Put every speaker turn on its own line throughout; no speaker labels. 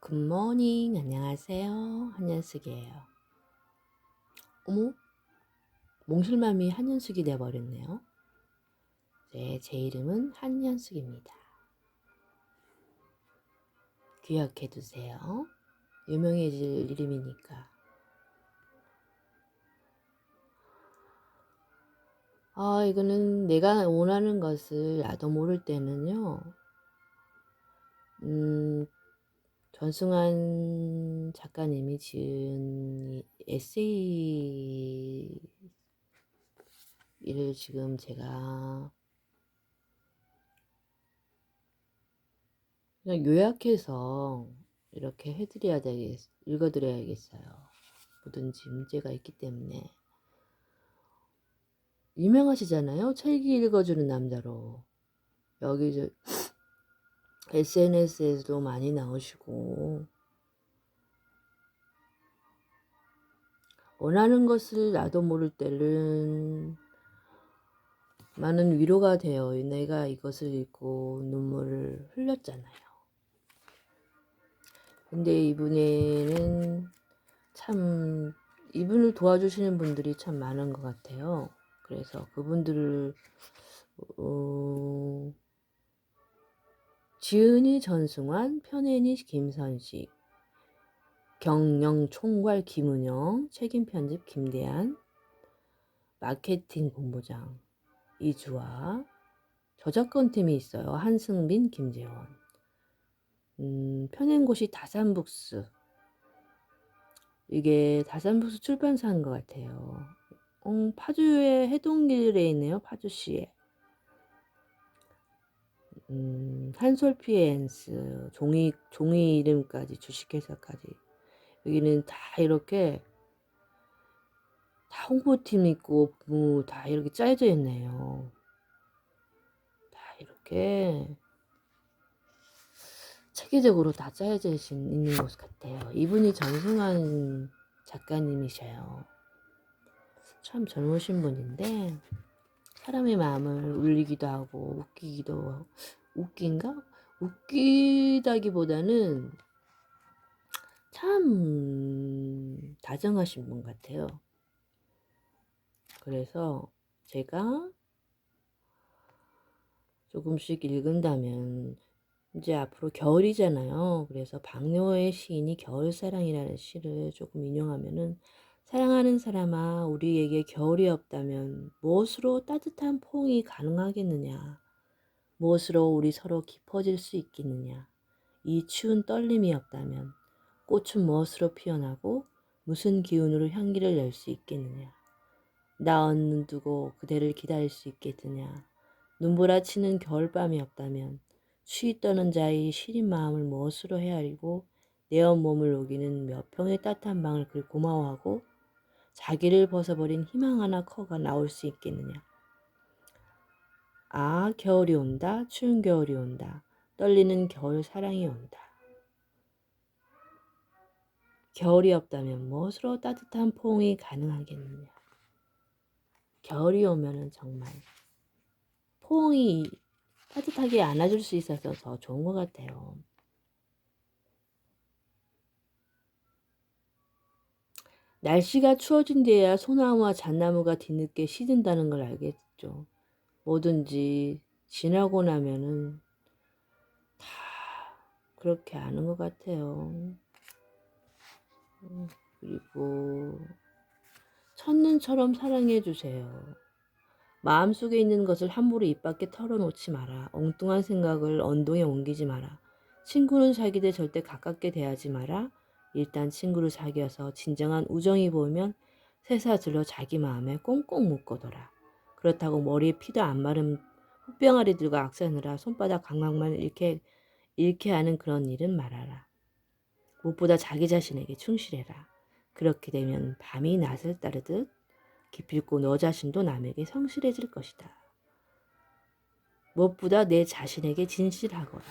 굿모닝, 안녕하세요. 한현숙이에요. 어머, 몽실맘이 한현숙이 돼버렸네요. 네, 제 이름은 한현숙입니다. 기억해두세요. 유명해질 이름이니까. 이거는 내가 원하는 것을 나도 모를 때는요, 전승환 작가님이 지은 에세이를 지금 제가 그냥 요약해서 이렇게 읽어드려야겠어요. 뭐든지 문제가 있기 때문에. 유명하시잖아요. 책 읽어주는 남자로. 여기 SNS에도 많이 나오시고. 원하는 것을 나도 모를 때는 많은 위로가 돼요. 내가 이것을 읽고 눈물을 흘렸잖아요. 근데 이분을 도와주시는 분들이 참 많은 것 같아요. 그래서 그분들을 지은이 전승환, 편애니 김선식, 경영 총괄 김은영, 책임 편집 김대한, 마케팅 본부장 이주아, 저작권 팀이 있어요. 한승빈, 김재원. 펴낸 곳이 다산북스. 이게 다산북스 출판사인 것 같아요. 파주의 해동길에 있네요. 파주시에. 한솔피엔스 종이 이름까지 주식회사까지 여기는 다 이렇게 다 홍보팀 있고 다 이렇게 짜여져 있네요. 다 이렇게 체계적으로 다 짜여져 있는 것 같아요. 이분이 전승환 작가님이셔요. 참 젊으신 분인데 사람의 마음을 울리기도 하고 웃긴가? 웃기다기보다는 참 다정하신 분 같아요. 그래서 제가 조금씩 읽은다면 이제 앞으로 겨울이잖아요. 그래서 박노의 시인이 겨울사랑이라는 시를 조금 인용하면은 사랑하는 사람아, 우리에게 겨울이 없다면 무엇으로 따뜻한 포옹이 가능하겠느냐? 무엇으로 우리 서로 깊어질 수 있겠느냐? 이 추운 떨림이 없다면 꽃은 무엇으로 피어나고 무슨 기운으로 향기를 낼 수 있겠느냐? 나 얻는 두고 그대를 기다릴 수 있겠느냐? 눈보라치는 겨울밤이 없다면 쉬 떠는 자의 시린 마음을 무엇으로 헤아리고 내 온몸을 녹이는 몇 평의 따뜻한 방을 그리 고마워하고 자기를 벗어버린 희망 하나 커가 나올 수 있겠느냐? 아, 겨울이 온다. 추운 겨울이 온다. 떨리는 겨울 사랑이 온다. 겨울이 없다면 무엇으로 따뜻한 포옹이 가능하겠느냐? 겨울이 오면은 정말 포옹이 따뜻하게 안아줄 수 있어서 더 좋은 것 같아요. 날씨가 추워진 데야 소나무와 잣나무가 뒤늦게 시든다는 걸 알겠죠. 뭐든지 지나고 나면은 다 그렇게 아는 것 같아요. 그리고 첫눈처럼 사랑해주세요. 마음속에 있는 것을 함부로 입 밖에 털어놓지 마라. 엉뚱한 생각을 언동에 옮기지 마라. 친구는 사귀되 절대 가깝게 대하지 마라. 일단 친구를 사귀어서 진정한 우정이 보이면 새사슬로 자기 마음에 꽁꽁 묶어둬라. 그렇다고 머리에 피도 안 마른 흙병아리들과 악사느라 손바닥 감각만 잃게 하는 그런 일은 말아라. 무엇보다 자기 자신에게 충실해라. 그렇게 되면 밤이 낮을 따르듯 기필코 너 자신도 남에게 성실해질 것이다. 무엇보다 내 자신에게 진실하거라.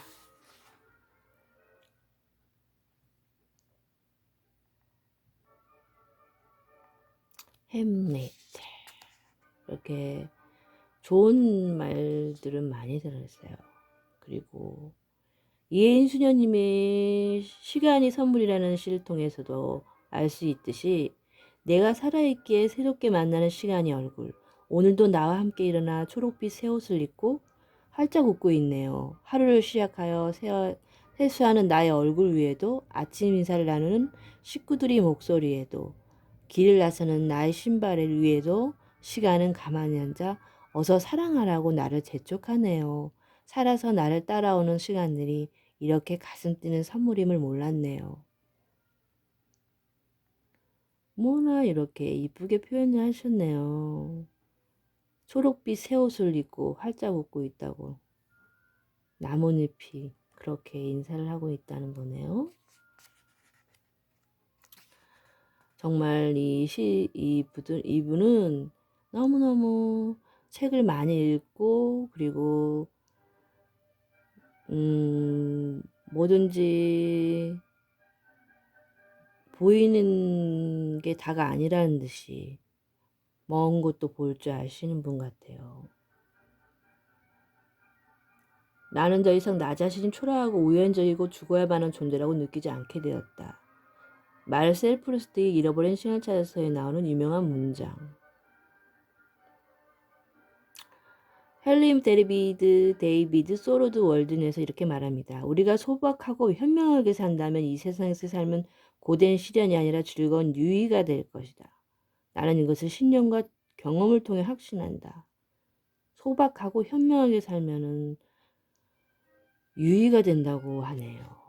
햄릿. 이렇게 좋은 말들은 많이 들었어요. 그리고 이혜인 수녀님의 시간이 선물이라는 시를 통해서도 알 수 있듯이 내가 살아있기에 새롭게 만나는 시간이 얼굴. 오늘도 나와 함께 일어나 초록빛 새 옷을 입고 활짝 웃고 있네요. 하루를 시작하여 세수하는 나의 얼굴 위에도 아침 인사를 나누는 식구들이 목소리에도 길을 나서는 나의 신발 위에도 시간은 가만히 앉아 어서 사랑하라고 나를 재촉하네요. 살아서 나를 따라오는 시간들이 이렇게 가슴 뛰는 선물임을 몰랐네요. 뭐나 이렇게 이쁘게 표현을 하셨네요. 초록빛 새 옷을 입고 활짝 웃고 있다고. 나뭇잎이 그렇게 인사를 하고 있다는 거네요. 정말 이분은 너무너무 책을 많이 읽고, 그리고, 뭐든지 보이는 게 다가 아니라는 듯이 먼 것도 볼 줄 아시는 분 같아요. 나는 더 이상 나 자신이 초라하고 우연적이고 죽어야 하는 존재라고 느끼지 않게 되었다. 말셀 프루스트의 잃어버린 시간을 찾아서에 나오는 유명한 문장. 헬림 데이비드 소로드 월든에서 이렇게 말합니다. 우리가 소박하고 현명하게 산다면 이 세상에서 삶은 고된 시련이 아니라 즐거운 유의가 될 것이다. 나는 이것을 신념과 경험을 통해 확신한다. 소박하고 현명하게 살면은 유의가 된다고 하네요.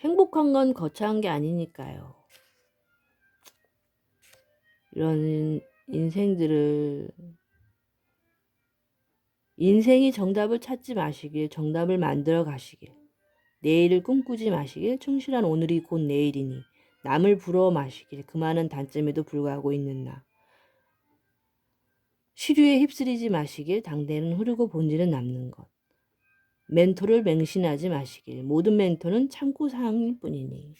행복한 건 거창한 게 아니니까요. 이런 인생이 정답을 찾지 마시길, 정답을 만들어 가시길, 내일을 꿈꾸지 마시길, 충실한 오늘이 곧 내일이니, 남을 부러워 마시길, 그 많은 단점에도 불구하고 있는 나. 시류에 휩쓸리지 마시길, 당대는 흐르고 본질은 남는 것. 멘토를 맹신하지 마시길, 모든 멘토는 참고사항일 뿐이니.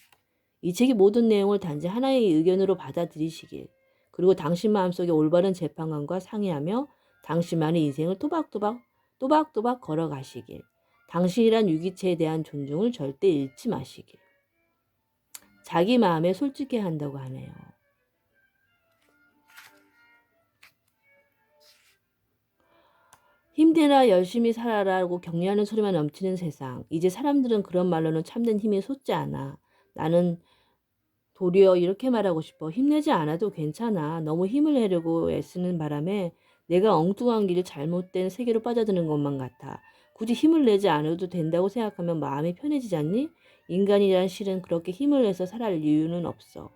이 책의 모든 내용을 단지 하나의 의견으로 받아들이시길, 그리고 당신 마음속에 올바른 재판관과 상의하며 당신만의 인생을 또박또박 걸어가시길, 당신이란 유기체에 대한 존중을 절대 잃지 마시길. 자기 마음에 솔직해야 한다고 하네요. 힘내라, 열심히 살아라고 격려하는 소리만 넘치는 세상. 이제 사람들은 그런 말로는 참된 힘이 솟지 않아. 나는 도리어 이렇게 말하고 싶어. 힘내지 않아도 괜찮아. 너무 힘을 내려고 애쓰는 바람에 내가 엉뚱한 길을 잘못된 세계로 빠져드는 것만 같아. 굳이 힘을 내지 않아도 된다고 생각하면 마음이 편해지지 않니? 인간이란 실은 그렇게 힘을 내서 살아갈 이유는 없어.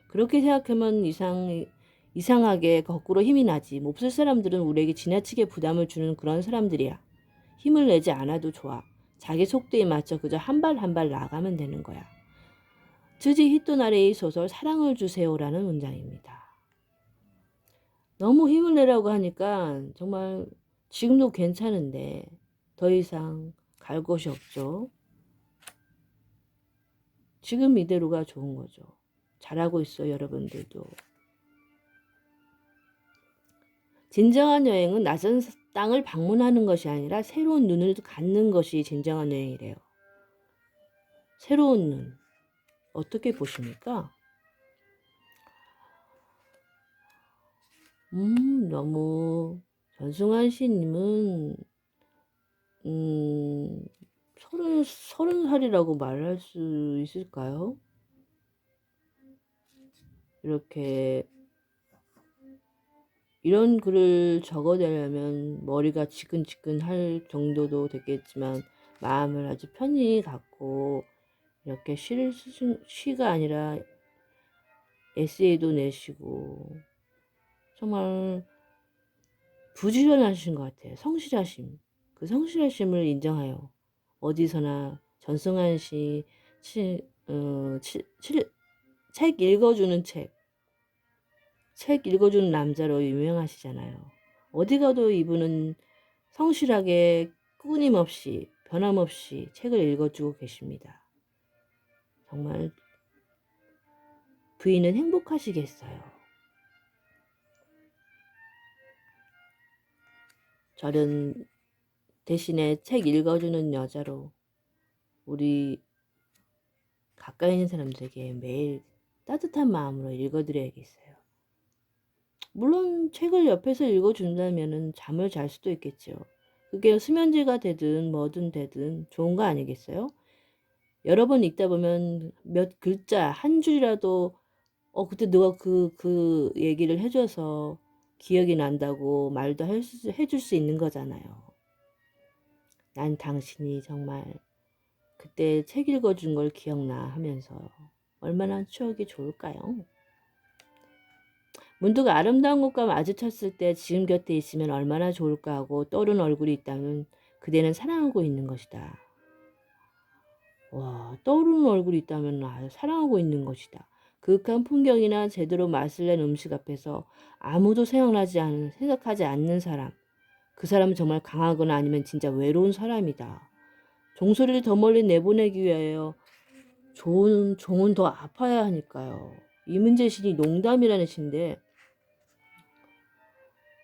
그렇게 생각하면 이상하게 거꾸로 힘이 나지. 몹쓸 사람들은 우리에게 지나치게 부담을 주는 그런 사람들이야. 힘을 내지 않아도 좋아. 자기 속도에 맞춰 그저 한 발 한 발 나아가면 되는 거야. 츠지 히토나리의 소설 사랑을 주세요라는 문장입니다. 너무 힘을 내라고 하니까 정말 지금도 괜찮은데 더 이상 갈 곳이 없죠. 지금 이대로가 좋은 거죠. 잘하고 있어요, 여러분들도. 진정한 여행은 낯선 땅을 방문하는 것이 아니라 새로운 눈을 갖는 것이 진정한 여행이래요. 새로운 눈. 어떻게 보십니까? 너무 전승환 씨님은 30살이라고 말할 수 있을까요? 이렇게 이런 글을 적어내려면 머리가 지끈지끈할 정도도 됐겠지만 마음을 아주 편히 갖고 이렇게 시가 아니라 에세이도 내시고 정말 부지런하신 것 같아요. 성실하심. 그 성실하심을 인정해요. 어디서나 전승환 씨 책 읽어주는 책 읽어주는 남자로 유명하시잖아요. 어디 가도 이분은 성실하게 끊임없이 변함없이 책을 읽어주고 계십니다. 정말 부인은 행복하시겠어요. 저는 대신에 책 읽어주는 여자로 우리 가까이 있는 사람들에게 매일 따뜻한 마음으로 읽어드려야겠어요. 물론 책을 옆에서 읽어준다면 잠을 잘 수도 있겠죠. 그게 수면제가 되든 뭐든 되든 좋은 거 아니겠어요? 여러 번 읽다 보면 몇 글자, 한 줄이라도 그때 누가 그 얘기를 해줘서 기억이 난다고 말도 해줄 수 있는 거잖아요. 난 당신이 정말 그때 책 읽어준 걸 기억나 하면서 얼마나 추억이 좋을까요? 문득 아름다운 것과 마주쳤을 때 지금 곁에 있으면 얼마나 좋을까 하고 떠오른 얼굴이 있다면 그대는 사랑하고 있는 것이다. 와, 떠오르는 얼굴이 있다면 사랑하고 있는 것이다. 그윽한 풍경이나 제대로 맛을 낸 음식 앞에서 아무도 생각하지 않는 사람. 그 사람은 정말 강하거나 아니면 진짜 외로운 사람이다. 종소리를 더 멀리 내보내기 위하여 종은 더 아파야 하니까요. 이문재신이 농담이라는 시인데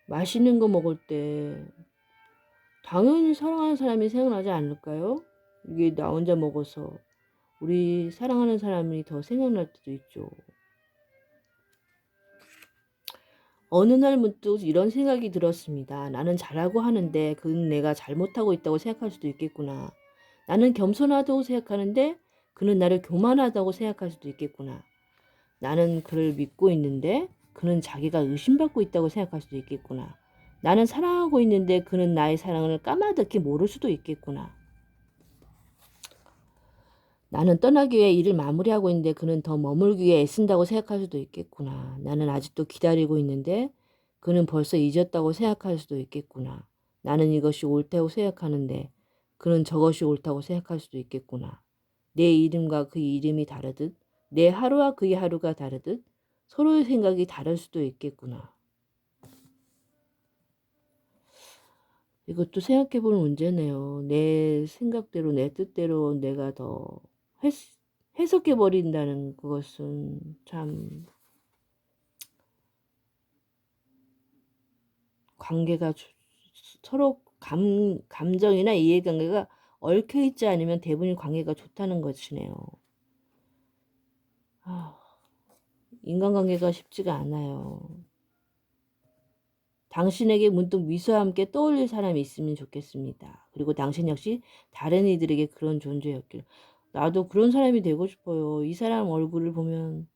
맛있는 거 먹을 때 당연히 사랑하는 사람이 생각나지 않을까요? 이게 나 혼자 먹어서 우리 사랑하는 사람이 더 생각날 때도 있죠. 어느 날 문득 이런 생각이 들었습니다. 나는 잘하고 하는데 그는 내가 잘못하고 있다고 생각할 수도 있겠구나. 나는 겸손하다고 생각하는데 그는 나를 교만하다고 생각할 수도 있겠구나. 나는 그를 믿고 있는데 그는 자기가 의심받고 있다고 생각할 수도 있겠구나. 나는 사랑하고 있는데 그는 나의 사랑을 까마득히 모를 수도 있겠구나. 나는 떠나기 위해 일을 마무리하고 있는데 그는 더 머물기 위해 애쓴다고 생각할 수도 있겠구나. 나는 아직도 기다리고 있는데 그는 벌써 잊었다고 생각할 수도 있겠구나. 나는 이것이 옳다고 생각하는데 그는 저것이 옳다고 생각할 수도 있겠구나. 내 이름과 그 이름이 다르듯 내 하루와 그의 하루가 다르듯 서로의 생각이 다를 수도 있겠구나. 이것도 생각해볼 문제네요. 내 생각대로 내 뜻대로 내가 더 해석해버린다는 그것은 참 관계가 서로 감정이나 이해관계가 얽혀있지 않으면 대부분 관계가 좋다는 것이네요. 인간관계가 쉽지가 않아요. 당신에게 문득 미소와 함께 떠올릴 사람이 있으면 좋겠습니다. 그리고 당신 역시 다른 이들에게 그런 존재였길. 나도 그런 사람이 되고 싶어요. 이 사람 얼굴을 보면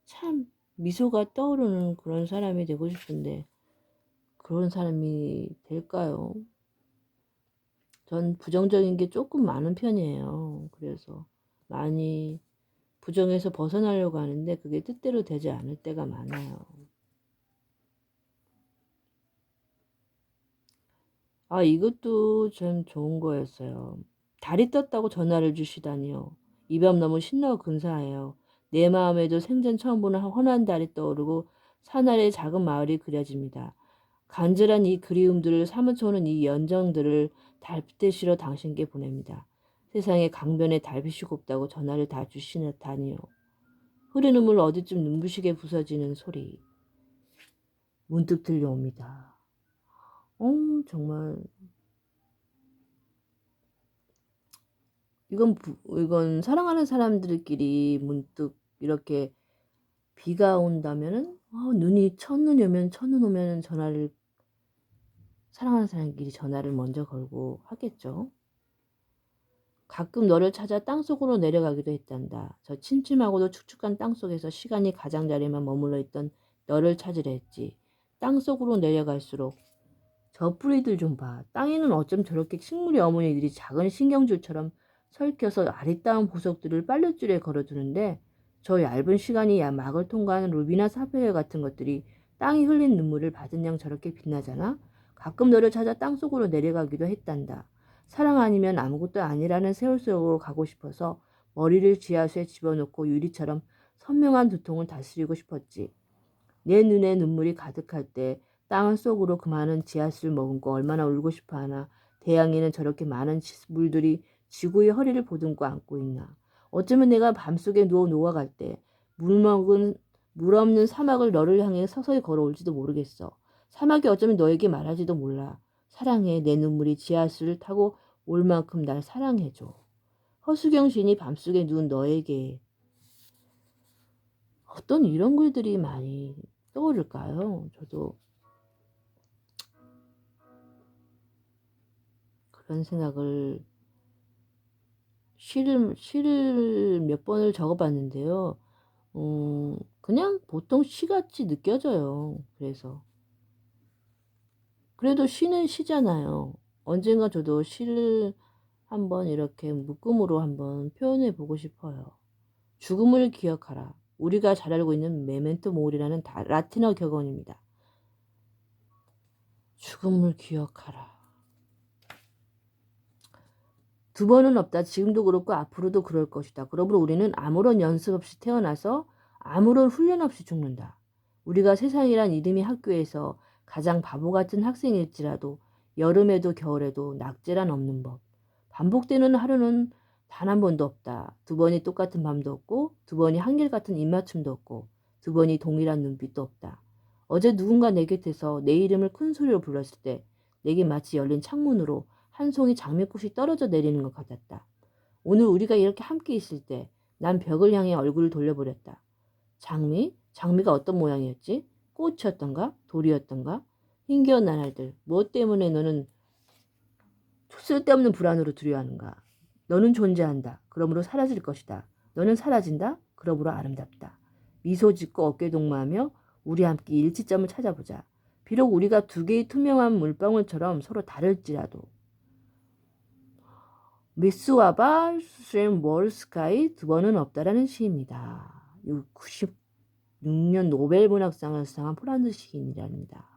참 미소가 떠오르는 그런 사람이 되고 싶은데 그런 사람이 될까요? 전 부정적인 게 조금 많은 편이에요. 그래서 많이 부정에서 벗어나려고 하는데 그게 뜻대로 되지 않을 때가 많아요. 이것도 참 좋은 거였어요. 달이 떴다고 전화를 주시다니요. 이 밤 너무 신나고 근사해요. 내 마음에도 생전 처음 보는 환한 달이 떠오르고 산 아래 작은 마을이 그려집니다. 간절한 이 그리움들을 사무쳐 오는 이 연정들을 달빛에 실어 당신께 보냅니다. 세상에 강변에 달빛이 곱다고 전화를 다 주시다니요. 흐르는 물 어디쯤 눈부시게 부서지는 소리 문득 들려옵니다. 정말 이건 사랑하는 사람들끼리 문득 이렇게 비가 온다면은 눈이 첫눈 오면 전화를 사랑하는 사람끼리 전화를 먼저 걸고 하겠죠. 가끔 너를 찾아 땅속으로 내려가기도 했단다. 저 침침하고도 축축한 땅속에서 시간이 가장자리에만 머물러 있던 너를 찾으려 했지. 땅속으로 내려갈수록 저 뿌리들 좀 봐. 땅에는 어쩜 저렇게 식물의 어머니들이 작은 신경줄처럼 설켜서 아리따운 보석들을 빨랫줄에 걸어두는데 저 얇은 시간이 막을 통과하는 루비나 사페이어 같은 것들이 땅이 흘린 눈물을 받은 양 저렇게 빛나잖아. 가끔 너를 찾아 땅속으로 내려가기도 했단다. 사랑 아니면 아무것도 아니라는 세월 속으로 가고 싶어서 머리를 지하수에 집어넣고 유리처럼 선명한 두통을 다스리고 싶었지. 내 눈에 눈물이 가득할 때 땅 속으로 그 많은 지하수를 머금고 얼마나 울고 싶어 하나. 대양에는 저렇게 많은 물들이 지구의 허리를 보듬고 안고 있나. 어쩌면 내가 밤속에 누워 녹아갈 때 물 없는 사막을 너를 향해 서서히 걸어올지도 모르겠어. 사막이 어쩌면 너에게 말하지도 몰라. 사랑해. 내 눈물이 지하수를 타고 올 만큼 날 사랑해줘. 허수경 시인이 밤속에 누운 너에게. 어떤 이런 글들이 많이 떠오를까요? 저도 그런 생각을 시를 몇 번을 적어봤는데요. 그냥 보통 시같이 느껴져요. 그래도 시는 시잖아요. 언젠가 저도 시를 한번 이렇게 묶음으로 한번 표현해 보고 싶어요. 죽음을 기억하라. 우리가 잘 알고 있는 메멘토 모리라는 라틴어 격언입니다. 죽음을 기억하라. 두 번은 없다. 지금도 그렇고 앞으로도 그럴 것이다. 그러므로 우리는 아무런 연습 없이 태어나서 아무런 훈련 없이 죽는다. 우리가 세상이란 이름이 학교에서 가장 바보 같은 학생일지라도 여름에도 겨울에도 낙제란 없는 법. 반복되는 하루는 단 한 번도 없다. 두 번이 똑같은 밤도 없고 두 번이 한결같은 입맞춤도 없고 두 번이 동일한 눈빛도 없다. 어제 누군가 내 곁에서 내 이름을 큰 소리로 불렀을 때 내게 마치 열린 창문으로 한 송이 장미꽃이 떨어져 내리는 것 같았다. 오늘 우리가 이렇게 함께 있을 때 난 벽을 향해 얼굴을 돌려버렸다. 장미? 장미가 어떤 모양이었지? 꽃이었던가? 돌이었던가? 힘겨운 나날들. 무엇 때문에 너는 쓸데없는 불안으로 두려워하는가? 너는 존재한다. 그러므로 사라질 것이다. 너는 사라진다. 그러므로 아름답다. 미소 짓고 어깨 동무하며 우리 함께 일치점을 찾아보자. 비록 우리가 두 개의 투명한 물방울처럼 서로 다를지라도. 미스와바 쇤월스카이 두 번은 없다라는 시입니다. 96년 노벨 문학상을 수상한 프란스 시인이랍니다.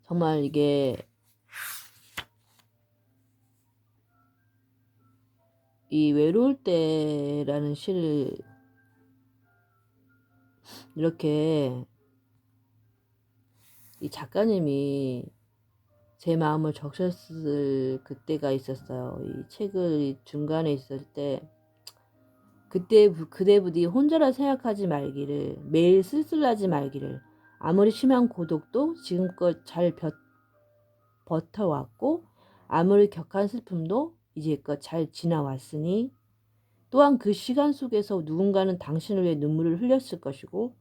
정말 이게 이 외로울 때라는 시를 이렇게 이 작가님이 제 마음을 적셨을 그때가 있었어요. 이 책을 중간에 있을 때 그때 그대 부디 혼자라 생각하지 말기를, 매일 쓸쓸하지 말기를, 아무리 심한 고독도 지금껏 잘 버텨왔고 아무리 격한 슬픔도 이제껏 잘 지나왔으니 또한 그 시간 속에서 누군가는 당신을 위해 눈물을 흘렸을 것이고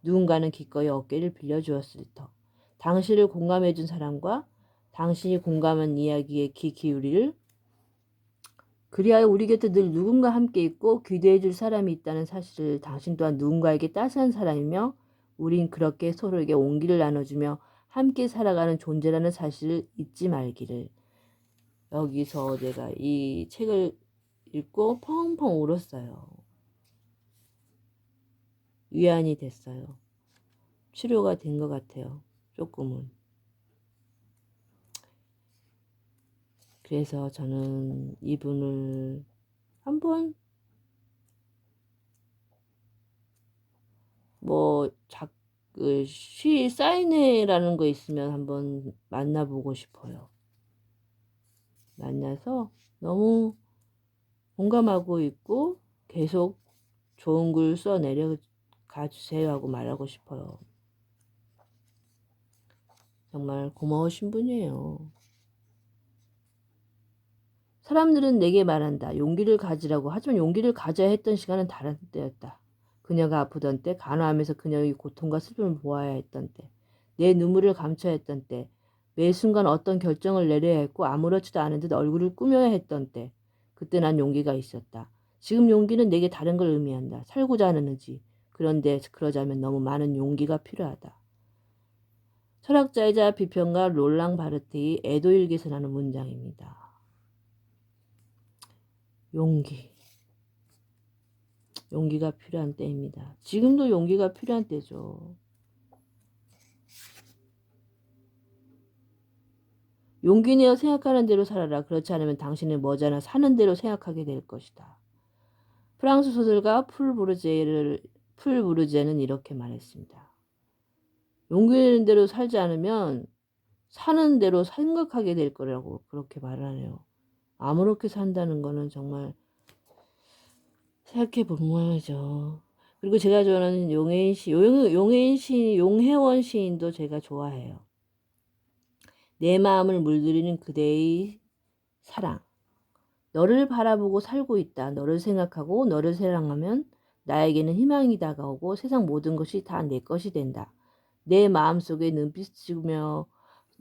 누군가는 기꺼이 어깨를 빌려주었을 터. 당신을 공감해준 사람과 당신이 공감한 이야기에 귀 기울이를 그리하여 우리 곁에 늘 누군가 함께 있고 기대해줄 사람이 있다는 사실을 당신 또한 누군가에게 따스한 사람이며 우린 그렇게 서로에게 온기를 나눠주며 함께 살아가는 존재라는 사실을 잊지 말기를. 여기서 제가 이 책을 읽고 펑펑 울었어요. 위안이 됐어요. 치료가 된 것 같아요. 조금은. 그래서 저는 이분을 한번 시 사인회라는 거 있으면 한번 만나보고 싶어요. 만나서 너무 공감하고 있고 계속 좋은 글 써내려가 주세요 하고 말하고 싶어요. 정말 고마우신 분이에요. 사람들은 내게 말한다. 용기를 가지라고. 하지만 용기를 가져야 했던 시간은 다른 때였다. 그녀가 아프던 때, 간호하면서 그녀의 고통과 슬픔을 보아야 했던 때, 내 눈물을 감춰야 했던 때, 매 순간 어떤 결정을 내려야 했고 아무렇지도 않은 듯 얼굴을 꾸며야 했던 때, 그때 난 용기가 있었다. 지금 용기는 내게 다른 걸 의미한다. 살고자 하는 의지. 그런데 그러자면 너무 많은 용기가 필요하다. 철학자이자 비평가 롤랑 바르테의 애도일기에서 나는 문장입니다. 용기가 필요한 때입니다. 지금도 용기가 필요한 때죠. 용기 내어 생각하는 대로 살아라. 그렇지 않으면 당신은 머지않아 사는 대로 생각하게 될 것이다. 프랑스 소설가 풀 부르제는 이렇게 말했습니다. 용기 내는 대로 살지 않으면 사는 대로 생각하게 될 거라고 그렇게 말하네요. 아무렇게 산다는 거는 정말 생각해 보면죠. 그리고 제가 좋아하는 용혜원 시인도 제가 좋아해요. 내 마음을 물들이는 그대의 사랑. 너를 바라보고 살고 있다. 너를 생각하고 너를 사랑하면 나에게는 희망이 다가오고 세상 모든 것이 다 내 것이 된다. 내 마음속에 눈빛을 치며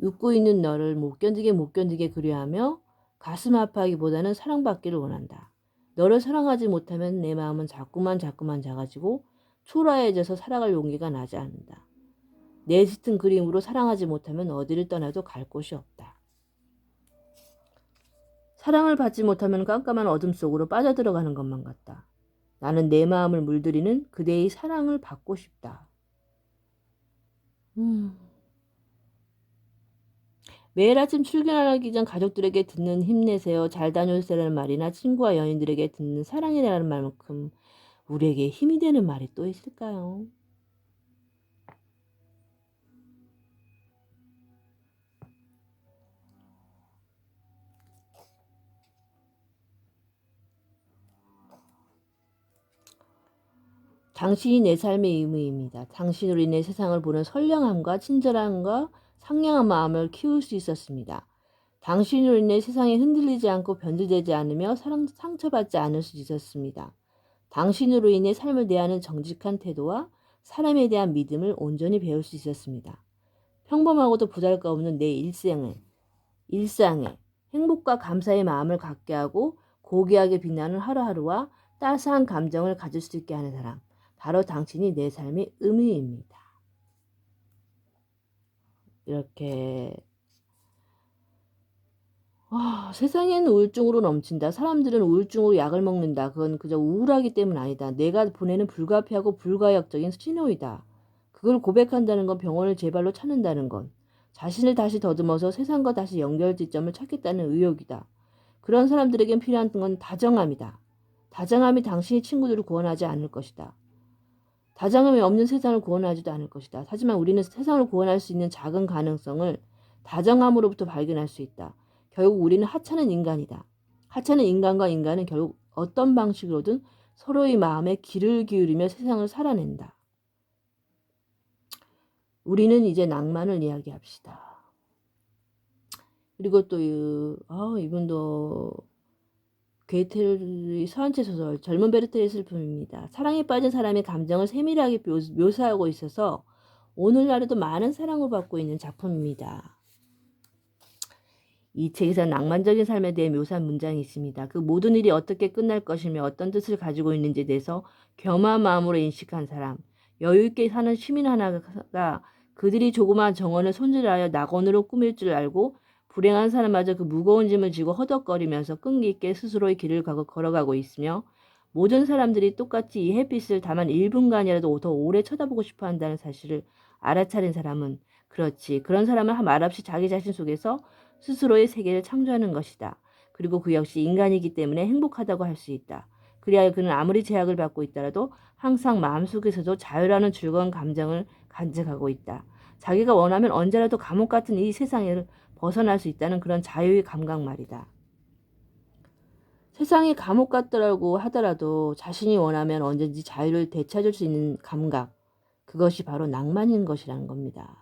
웃고 있는 너를 못 견디게 그리워하며 가슴 아파하기보다는 사랑받기를 원한다. 너를 사랑하지 못하면 내 마음은 자꾸만 작아지고 초라해져서 살아갈 용기가 나지 않는다. 내 짙은 그림으로 사랑하지 못하면 어디를 떠나도 갈 곳이 없다. 사랑을 받지 못하면 깜깜한 어둠 속으로 빠져들어가는 것만 같다. 나는 내 마음을 물들이는 그대의 사랑을 받고 싶다. 매일 아침 출근하기 전 가족들에게 듣는 힘내세요, 잘 다녀오세요라는 말이나 친구와 연인들에게 듣는 사랑이라는 말만큼 우리에게 힘이 되는 말이 또 있을까요? 당신이 내 삶의 의미입니다. 당신으로 인해 세상을 보는 선량함과 친절함과 상냥한 마음을 키울 수 있었습니다. 당신으로 인해 세상에 흔들리지 않고 변질되지 않으며 상처받지 않을 수 있었습니다. 당신으로 인해 삶을 대하는 정직한 태도와 사람에 대한 믿음을 온전히 배울 수 있었습니다. 평범하고도 보잘것없는 내 일상에 행복과 감사의 마음을 갖게 하고 고귀하게 빛나는 하루하루와 따스한 감정을 가질 수 있게 하는 사람. 바로 당신이 내 삶의 의미입니다. 이렇게 세상에는 우울증으로 넘친다. 사람들은 우울증으로 약을 먹는다. 그건 그저 우울하기 때문 아니다. 내가 보내는 불가피하고 불가역적인 신호이다. 그걸 고백한다는 건 병원을 제 발로 찾는다는 건 자신을 다시 더듬어서 세상과 다시 연결지점을 찾겠다는 의욕이다. 그런 사람들에겐 필요한 건 다정함이다. 다정함이 당신의 친구들을 구원하지 않을 것이다. 다정함이 없는 세상을 구원하지도 않을 것이다. 하지만 우리는 세상을 구원할 수 있는 작은 가능성을 다정함으로부터 발견할 수 있다. 결국 우리는 하찮은 인간이다. 하찮은 인간과 인간은 결국 어떤 방식으로든 서로의 마음에 귀를 기울이며 세상을 살아낸다. 우리는 이제 낭만을 이야기합시다. 그리고 또 이분도 괴테르의 서한체 소설 젊은 베르테의 슬픔입니다. 사랑에 빠진 사람의 감정을 세밀하게 묘사하고 있어서 오늘날에도 많은 사랑을 받고 있는 작품입니다. 이 책에서 낭만적인 삶에 대해 묘사한 문장이 있습니다. 그 모든 일이 어떻게 끝날 것이며 어떤 뜻을 가지고 있는지에 대해서 겸허한 마음으로 인식한 사람, 여유있게 사는 시민 하나가 그들이 조그마한 정원을 손질하여 낙원으로 꾸밀 줄 알고 불행한 사람마저 그 무거운 짐을 지고 허덕거리면서 끈기 있게 스스로의 길을 걸어가고 있으며 모든 사람들이 똑같이 이 햇빛을 다만 1분간이라도 더 오래 쳐다보고 싶어 한다는 사실을 알아차린 사람은 그렇지. 그런 사람은 말없이 자기 자신 속에서 스스로의 세계를 창조하는 것이다. 그리고 그 역시 인간이기 때문에 행복하다고 할 수 있다. 그리하여 그는 아무리 제약을 받고 있더라도 항상 마음속에서도 자유라는 즐거운 감정을 간직하고 있다. 자기가 원하면 언제라도 감옥 같은 이 세상을 벗어날 수 있다는 그런 자유의 감각 말이다. 세상이 감옥 같더라고 하더라도 자신이 원하면 언제든지 자유를 되찾을 수 있는 감각. 그것이 바로 낭만인 것이라는 겁니다.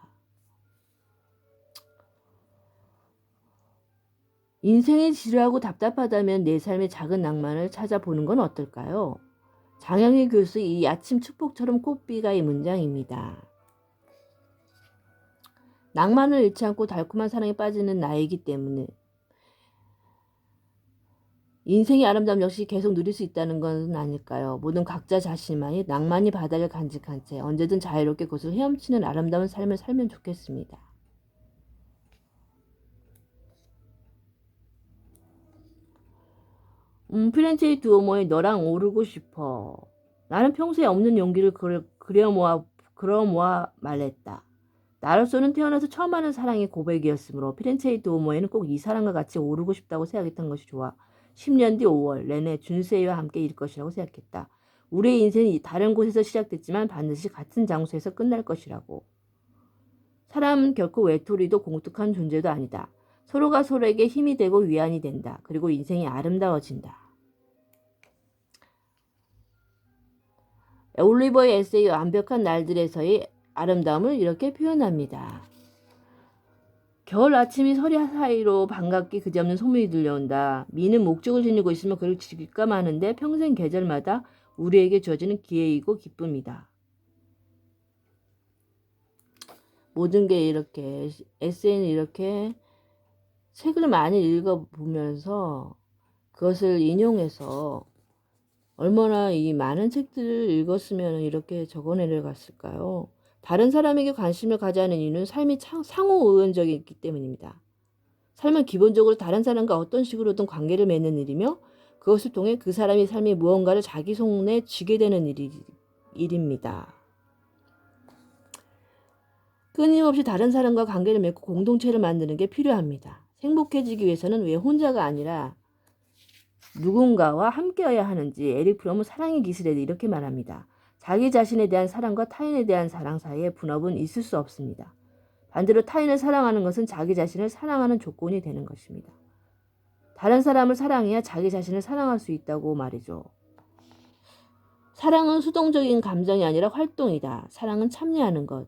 인생이 지루하고 답답하다면 내 삶의 작은 낭만을 찾아보는 건 어떨까요? 장영희 교수의 이 아침 축복처럼 꽃비가의 문장입니다. 낭만을 잃지 않고 달콤한 사랑에 빠지는 나이기 때문에 인생의 아름다움 역시 계속 누릴 수 있다는 건 아닐까요? 모든 각자 자신만이 낭만이 바다를 간직한 채 언제든 자유롭게 그것을 헤엄치는 아름다운 삶을 살면 좋겠습니다. 피렌체의 두오모의 너랑 오르고 싶어. 나는 평소에 없는 용기를 그려모아 말했다. 나로서는 태어나서 처음 하는 사랑의 고백이었으므로 피렌체의 두오모에는 꼭 이 사람과 같이 오르고 싶다고 생각했던 것이 좋아. 10년 뒤 5월 내내 준세이와 함께 일 것이라고 생각했다. 우리의 인생이 다른 곳에서 시작됐지만 반드시 같은 장소에서 끝날 것이라고. 사람은 결코 외톨이도 공뚝한 존재도 아니다. 서로가 서로에게 힘이 되고 위안이 된다. 그리고 인생이 아름다워진다. 올리버의 에세이 '완벽한 날들에서의 아름다움을 이렇게 표현합니다. 겨울 아침이 서리 사이로 반갑게 그지없는 소문이 들려온다. 미는 목적을 지니고 있으면 그를 지킬까 하는데 평생 계절마다 우리에게 주어지는 기회이고 기쁨이다. 모든 게 이렇게 에세이는 이렇게 책을 많이 읽어보면서 그것을 인용해서 얼마나 이 많은 책들을 읽었으면 이렇게 적어내려갔을까요? 다른 사람에게 관심을 가지는 이유는 삶이 상호의원적이기 때문입니다. 삶은 기본적으로 다른 사람과 어떤 식으로든 관계를 맺는 일이며 그것을 통해 그 사람의 삶이 무언가를 자기 손에 쥐게 되는 일입니다. 끊임없이 다른 사람과 관계를 맺고 공동체를 만드는 게 필요합니다. 행복해지기 위해서는 왜 혼자가 아니라 누군가와 함께여야 하는지 에릭 프롬은 사랑의 기술에도 이렇게 말합니다. 자기 자신에 대한 사랑과 타인에 대한 사랑 사이에 분업은 있을 수 없습니다. 반대로 타인을 사랑하는 것은 자기 자신을 사랑하는 조건이 되는 것입니다. 다른 사람을 사랑해야 자기 자신을 사랑할 수 있다고 말이죠. 사랑은 수동적인 감정이 아니라 활동이다. 사랑은 참여하는 것,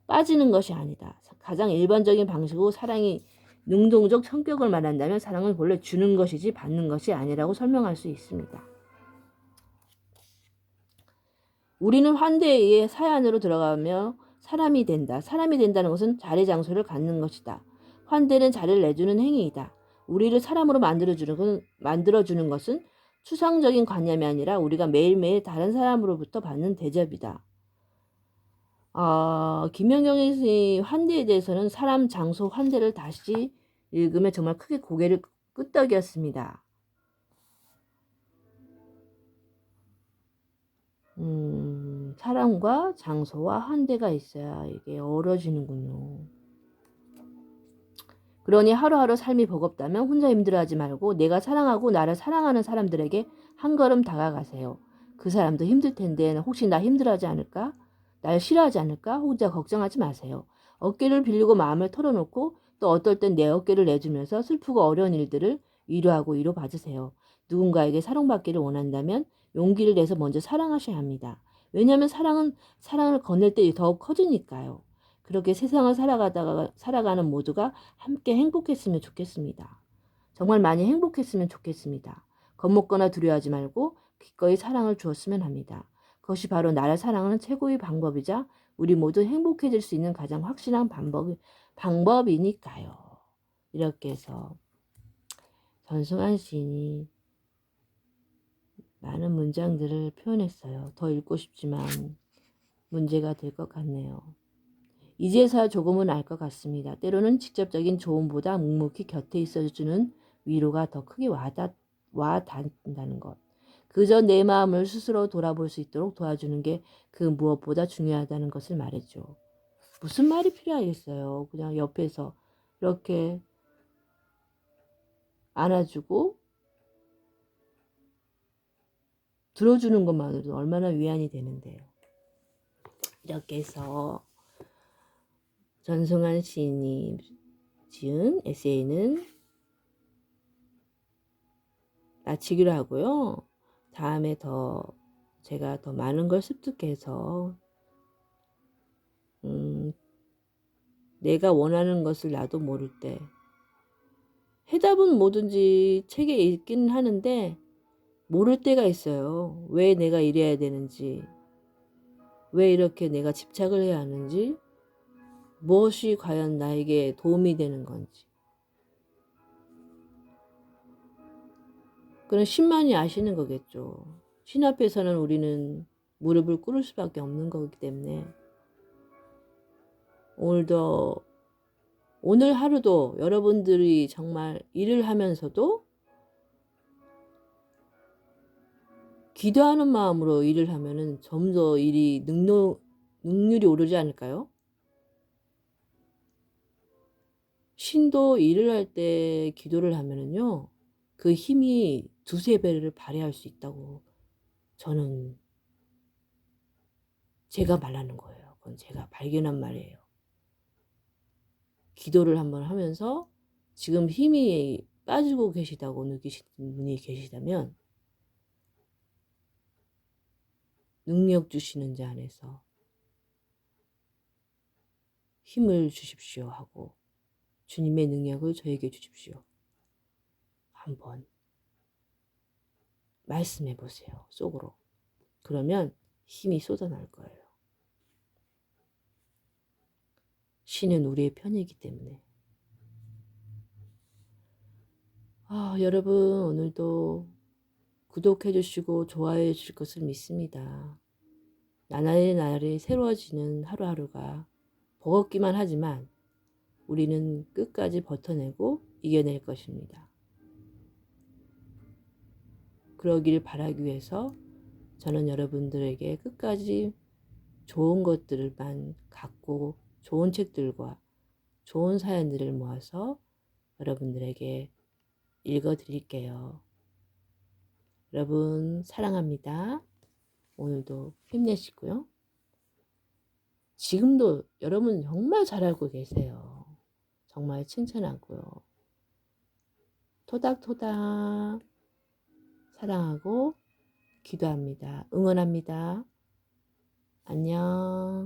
빠지는 것이 아니다. 가장 일반적인 방식으로 사랑이 능동적 성격을 말한다면 사랑은 본래 주는 것이지 받는 것이 아니라고 설명할 수 있습니다. 우리는 환대에 의해 사안으로 들어가며 사람이 된다. 사람이 된다는 것은 자리 장소를 갖는 것이다. 환대는 자리를 내주는 행위이다. 우리를 사람으로 만들어주는 것은 추상적인 관념이 아니라 우리가 매일매일 다른 사람으로부터 받는 대접이다. 김연경의 스님 환대에 대해서는 사람, 장소, 환대를 다시 읽으면 정말 크게 고개를 끄덕였습니다. 사람과 장소와 환대가 있어야 이게 어우러지는군요. 그러니 하루하루 삶이 버겁다면 혼자 힘들어하지 말고 내가 사랑하고 나를 사랑하는 사람들에게 한 걸음 다가가세요. 그 사람도 힘들 텐데 혹시 나 힘들어하지 않을까? 날 싫어하지 않을까? 혼자 걱정하지 마세요. 어깨를 빌리고 마음을 털어놓고 또 어떨 땐 내 어깨를 내주면서 슬프고 어려운 일들을 위로하고 위로받으세요. 누군가에게 사랑받기를 원한다면 용기를 내서 먼저 사랑하셔야 합니다. 왜냐하면 사랑을 건넬 때 더욱 커지니까요. 그렇게 세상을 살아가는 모두가 함께 행복했으면 좋겠습니다. 정말 많이 행복했으면 좋겠습니다. 겁먹거나 두려워하지 말고 기꺼이 사랑을 주었으면 합니다. 그것이 바로 나를 사랑하는 최고의 방법이자 우리 모두 행복해질 수 있는 가장 확실한 방법이니까요. 이렇게 해서 전승환 시인이 많은 문장들을 표현했어요. 더 읽고 싶지만 문제가 될 것 같네요. 이제서야 조금은 알 것 같습니다. 때로는 직접적인 조언보다 묵묵히 곁에 있어주는 위로가 더 크게 와닿는다는 것. 그저 내 마음을 스스로 돌아볼 수 있도록 도와주는 게 그 무엇보다 중요하다는 것을 말했죠. 무슨 말이 필요하겠어요. 그냥 옆에서 이렇게 안아주고 들어주는 것만으로도 얼마나 위안이 되는데요. 이렇게 해서 전승환 시인이 지은 에세이는 마치기로 하고요. 다음에 제가 더 많은 걸 습득해서 내가 원하는 것을 나도 모를 때 해답은 뭐든지 책에 있긴 하는데 모를 때가 있어요. 왜 내가 이래야 되는지, 왜 이렇게 내가 집착을 해야 하는지, 무엇이 과연 나에게 도움이 되는 건지. 그런 신만이 아시는 거겠죠. 신 앞에서는 우리는 무릎을 꿇을 수밖에 없는 거기 때문에 오늘 하루도 여러분들이 정말 일을 하면서도 기도하는 마음으로 일을 하면은 좀 더 일이 능률이 오르지 않을까요? 신도 일을 할 때 기도를 하면은요, 그 힘이 두세 배를 발휘할 수 있다고 저는 제가 말하는 거예요. 그건 제가 발견한 말이에요. 기도를 한번 하면서 지금 힘이 빠지고 계시다고 느끼시는 분이 계시다면 능력 주시는 자 안에서 힘을 주십시오 하고 주님의 능력을 저에게 주십시오. 한번 말씀해 보세요. 속으로. 그러면 힘이 쏟아날 거예요. 신은 우리의 편이기 때문에. 여러분 오늘도 구독해 주시고 좋아해 주실 것을 믿습니다. 나날이 나날이 새로워지는 하루하루가 버겁기만 하지만 우리는 끝까지 버텨내고 이겨낼 것입니다. 그러기를 바라기 위해서 저는 여러분들에게 끝까지 좋은 것들만 갖고 좋은 책들과 좋은 사연들을 모아서 여러분들에게 읽어드릴게요. 여러분 사랑합니다. 오늘도 힘내시고요. 지금도 여러분 정말 잘하고 계세요. 정말 칭찬하고요. 토닥토닥 사랑하고 기도합니다. 응원합니다. 안녕.